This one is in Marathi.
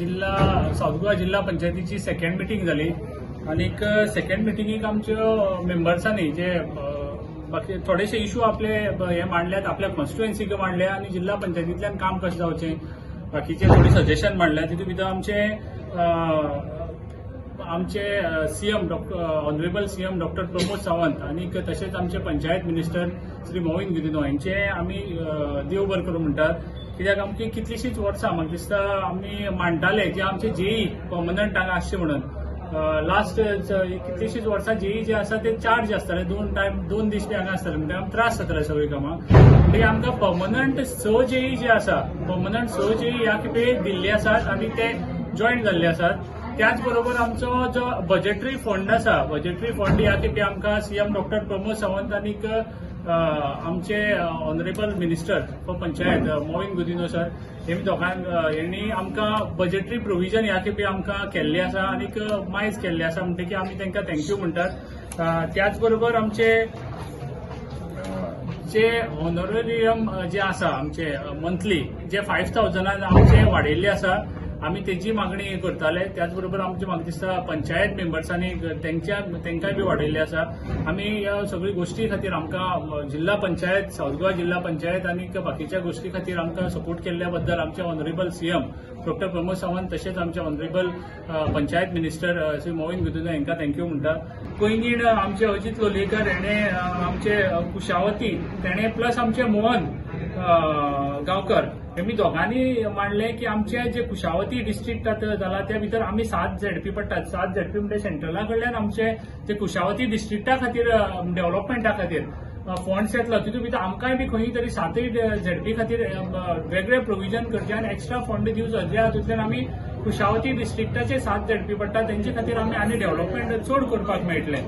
साऊथ गोवा जिल्हा पंचायतीची सेकंड मिटींग जाली आणि सेकंड मिटींगेक आमच्या मेंबर्सांनी जे बाकी थोडेशे इश्यू आपले हे मांडल्यात, आपल्या कॉन्स्टिट्युएन्सीक मांडले आणि जिल्हा पंचायतींतल्यान काम कशें जावचें बाकीचे थोडी सजेशन मांडल्या. तितूंत भितर आमचे CM honourable CM doctor Pramod Sawant आणि तशेंच आमचे पंचायत मिनिस्टर श्री मोविन गुदिन्हो यांचे आमी देव बरें करूं म्हणटात. कित्याक आमची कितलीशींच वर्सां म्हाका दिसता आमी मांडटाले जे आमचे जेई पर्मनंट हांगा आसचे म्हणून. लास्ट कितलीशींच वर्सां जेई जे आसा ते चार्ज आसताले, दोन दीस बी हांगा आसताले, म्हणजे आमकां त्रास जाताले सगळीं कामां. म्हणजे आमकां पर्मनंट स जेई जे आसा, पर्मनंट स जेई ह्या खेपे दिल्ले आसात आणि ते जॉईन जाल्ले आसात. त्याच बरोबर आमचो जो बजेटरी फंड आसा, बजेटरी फंड ह्या खेपे आमकां सीएम डॉक्टर प्रमोद सावंत आणि आमचे honourable minister for panchayat Mauvin Godinho sir यांनी आमकां बजेटरी प्रोविजन ह्या खेपे आमकां केल्ले आसा आणि मायज केल्ले आसा, म्हणटकीर आमी तांकां थँक्यू म्हणटात. त्याच बरोबर आमचे जे ऑनरेरियम जे आसा आमचे मंथली जे 5,000 आमचे वाडयल्ले आसा, आमी तेजी मागणी करताले. त्याच बरोबर आमचे म्हाका दिसता पंचायत मेंबर्सांनी तांकांय बी वाडयल्ले आसा. आमी ह्या सगळ्यो गोश्टी खातीर आमकां जिल्हा पंचायत, साऊथ गोवा जिल्हा पंचायत आणि बाकीच्या गोश्टी खातीर आमकां सपोर्ट केल्ल्या बद्दल आमचे honourable CM doctor Pramod Sawant तशेंच आमचे ऑनरेबल पंचायत मिनिस्टर श्री मोविन गुदिन्हो हांकां थँक्यू म्हणटा. पैंगीण आमचे अजित लोलयेकर हेणे आमचे कुशावती तेणे प्लस आमचे मोहन गांवकर हेमी दोगांनी मांडले की आमचे जे कुशावती डिस्ट्रिक्ट जाला त्या भितर आमी 7 झेडपी पडटात. 7 झेडपी म्हणजे सेंट्रला कडल्यान आमचे जे कुशावती डिस्ट्रिक्टा खातीर डेव्हलपमेंटा खातीर फंड्स येतलो. तितूंत भितर आमकांय बी खंय तरी 7 झेडपी खातीर वेगळे प्रोविजन करचे आणि एक्स्ट्रा फंड दिवचो, जे हातूंतल्यान आमी कुशावती डिस्ट्रिक्टाचे 7 झेडपी पडटा तेंचे खातीर आमी आनी डेव्हलपमेंट चड करपाक मेळटलें.